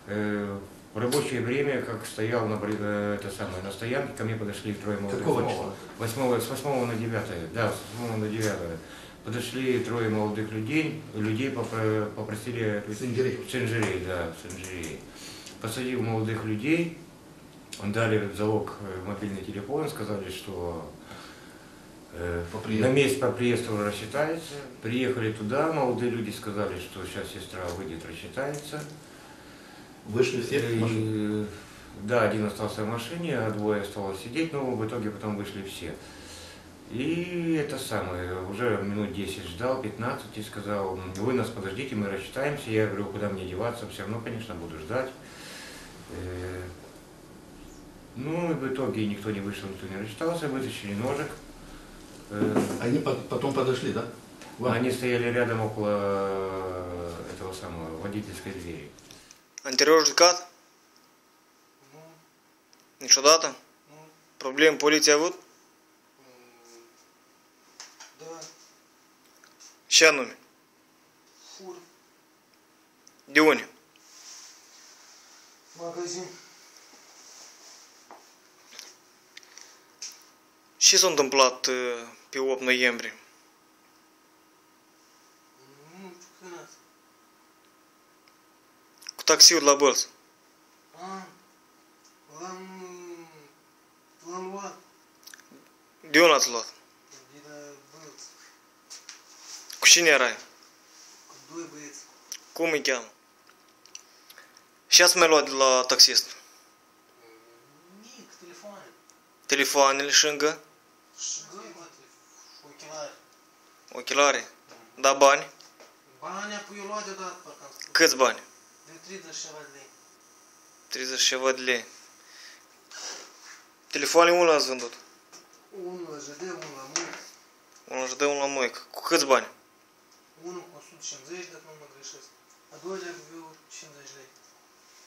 В рабочее время, как стоял на стоянке, ко мне подошли трое молодых. Какого числа? С 8 на 9, да, с 8 на 9. Подошли трое молодых людей попросили Сенжирей, да, Сенжирей. Посадил молодых людей, дали в залог мобильный телефон, сказали, что на месте по приезду рассчитается. Приехали туда, молодые люди сказали, что сейчас сестра выйдет, рассчитается. Вышли все в машину? Да, один остался в машине, а двое осталось сидеть, но в итоге потом вышли все. И это самое, уже минут 10 ждал, 15, и сказал, вы нас подождите, мы рассчитаемся. Я говорю, куда мне деваться, все равно, конечно, буду ждать. Ну, и в итоге никто не вышел, никто не рассчитался, вытащили ножик. Они потом подошли, да? Они стояли рядом около этого самого водительской двери. Anterior judecat? Nu. Niciodată? Nu. Probleme poliția a avut? Da. Ce anume? Fur. De unde? Magazin. Ce s-a întâmplat pe 8 noiembrie? Nu știu când azi. Cu taxiul la Bălți. L-am luat. De unde l-ați luat? De la Bălți. Cu cine erai? Cu doi băieți. Cum îi cheamă? Ce ați mai luat de la taxist? Mic, telefoane. Telefoanele și încă? Și ochelari. Ochelare? Da bani? Banii apoi eu luat deodată, parcă am spus. Câți bani? De 30 și ceva de lei. 30 și ceva de lei. Telefoanele unul ați vândut? Unul la JD, unul la Moic. Unul își dă unul la Moică. Cu câți bani? Unul cu 150, dacă nu mă greșesc. A doilea cu 50 lei.